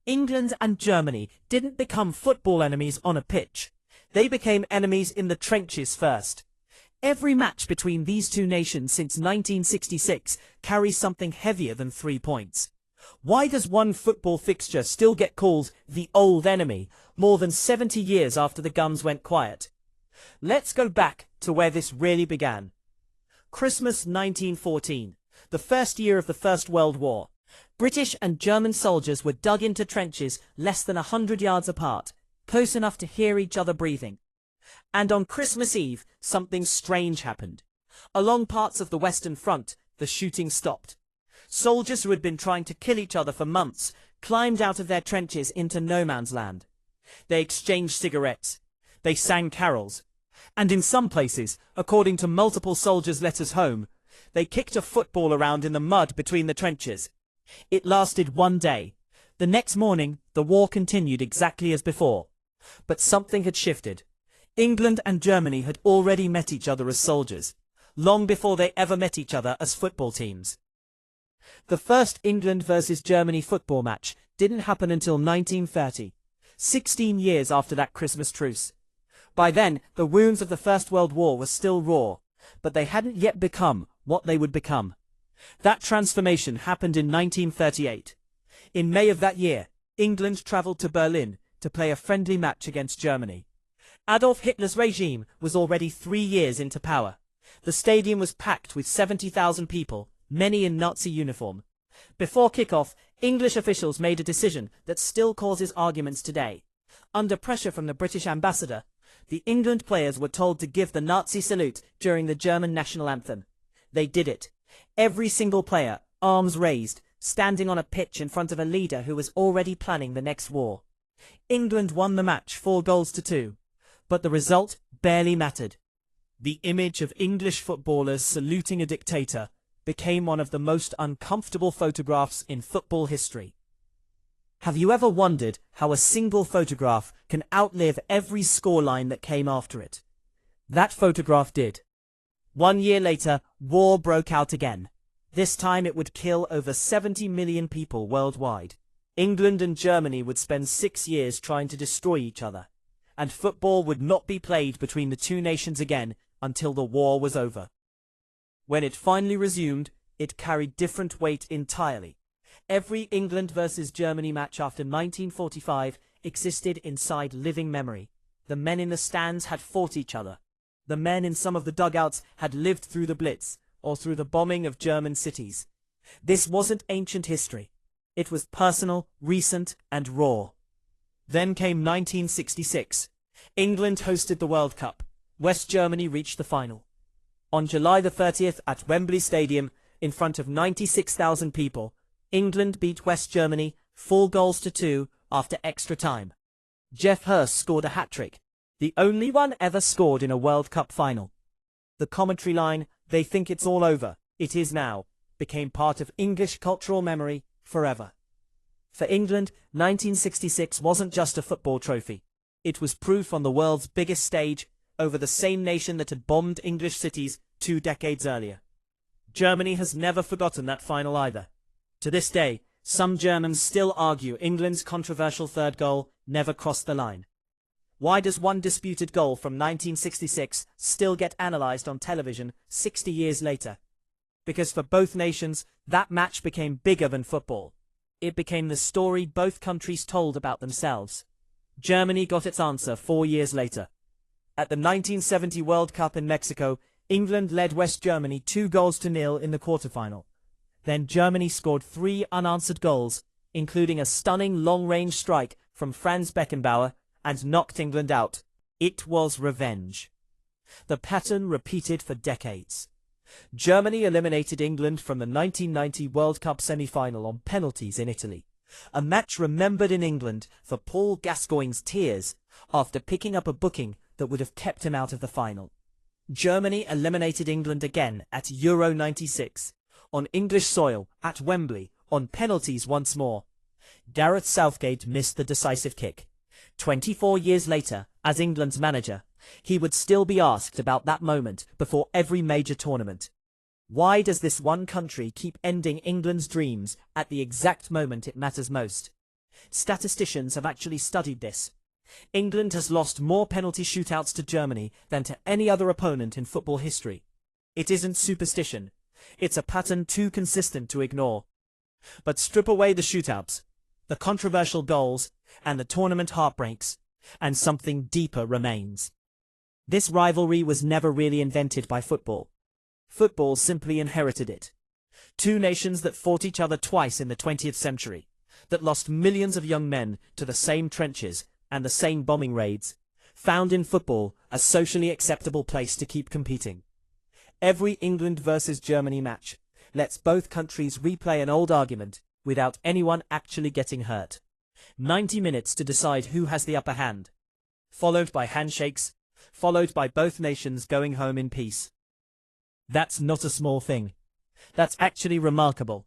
England and Germany didn't become football enemies on a pitch. They became enemies in the trenches first. Every match between these two nations since 1966 carries something heavier than 3 points. Why does one football fixture still get called the old enemy more than 70 years after the guns went quiet? Let's go back to where this really began. Christmas 1914, the first year of the First World War. British and German soldiers were dug into trenches less than 100 yards apart, close enough to hear each other breathing. And on Christmas Eve, something strange happened. Along parts of the Western Front, the shooting stopped. Soldiers who had been trying to kill each other for months climbed out of their trenches into no man's land. They exchanged cigarettes. They sang carols. And in some places, according to multiple soldiers' letters home, they kicked a football around in the mud between the trenches. It lasted 1 day. The next morning, the war continued exactly as before. But something had shifted. England and Germany had already met each other as soldiers, long before they ever met each other as football teams. The first England versus Germany football match didn't happen until 1930, 16 years after that Christmas truce. By then, the wounds of the First World War were still raw, but they hadn't yet become what they would become. That transformation happened in 1938. In May of that year, England travelled to Berlin to play a friendly match against Germany. Adolf Hitler's regime was already 3 years into power. The stadium was packed with 70,000 people, many in Nazi uniform. Before kickoff, English officials made a decision that still causes arguments today. Under pressure from the British ambassador, the England players were told to give the Nazi salute during the German national anthem. They did it. Every single player, arms raised, standing on a pitch in front of a leader who was already planning the next war. England won the match 4-2, but the result barely mattered. The image of English footballers saluting a dictator became one of the most uncomfortable photographs in football history. Have you ever wondered how a single photograph can outlive every scoreline that came after it? That photograph did. 1 year later, war broke out again. This time it would kill over 70 million people worldwide. England and Germany would spend 6 years trying to destroy each other, and football would not be played between the two nations again until the war was over. When it finally resumed, it carried different weight entirely. Every England versus Germany match after 1945 existed inside living memory. The men in the stands had fought each other. The men in some of the dugouts had lived through the Blitz, or through the bombing of German cities. This wasn't ancient history. It was personal, recent, and raw. Then came 1966. England hosted the World Cup. West Germany reached the final. On July the 30th at Wembley Stadium, in front of 96,000 people, England beat West Germany 4-2 after extra time. Geoff Hurst scored a hat-trick, the only one ever scored in a World Cup final. The commentary line, "They think it's all over, it is now," became part of English cultural memory forever. For England, 1966 wasn't just a football trophy. It was proof on the world's biggest stage over the same nation that had bombed English cities 2 decades earlier. Germany has never forgotten that final either. To this day, some Germans still argue England's controversial third goal never crossed the line. Why does one disputed goal from 1966 still get analysed on television 60 years later? Because for both nations, that match became bigger than football. It became the story both countries told about themselves. Germany got its answer 4 years later. At the 1970 World Cup in Mexico, England led West Germany 2-0 in the quarterfinal. Then Germany scored 3 unanswered goals, including a stunning long-range strike from Franz Beckenbauer, and knocked England out. It was revenge. The pattern repeated for decades. Germany eliminated England from the 1990 World Cup semi-final on penalties in Italy. A match remembered in England for Paul Gascoigne's tears after picking up a booking that would have kept him out of the final. Germany eliminated England again at Euro 96, on English soil, at Wembley, on penalties once more. Gareth Southgate missed the decisive kick. 24 years later, as England's manager, he would still be asked about that moment before every major tournament. Why does this one country keep ending England's dreams at the exact moment it matters most? Statisticians have actually studied this. England has lost more penalty shootouts to Germany than to any other opponent in football history. It isn't superstition. It's a pattern too consistent to ignore. But strip away the shootouts, the controversial goals, and the tournament heartbreaks, and something deeper remains. This rivalry was never really invented by football. Football simply inherited it. Two nations that fought each other twice in the 20th century, that lost millions of young men to the same trenches and the same bombing raids, found in football a socially acceptable place to keep competing. Every England versus Germany match lets both countries replay an old argument without anyone actually getting hurt. 90 minutes to decide who has the upper hand, followed by handshakes, followed by both nations going home in peace. That's not a small thing. That's actually remarkable.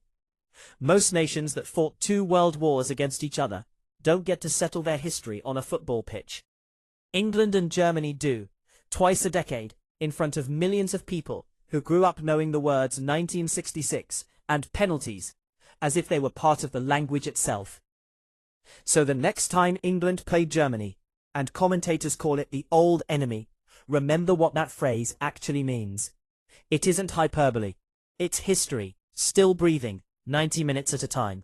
Most nations that fought 2 world wars against each other don't get to settle their history on a football pitch. England and Germany do, twice a decade, in front of millions of people who grew up knowing the words 1966 and penalties, as if they were part of the language itself. So the next time England played Germany, and commentators call it the old enemy, remember what that phrase actually means. It isn't hyperbole. It's history, still breathing, 90 minutes at a time.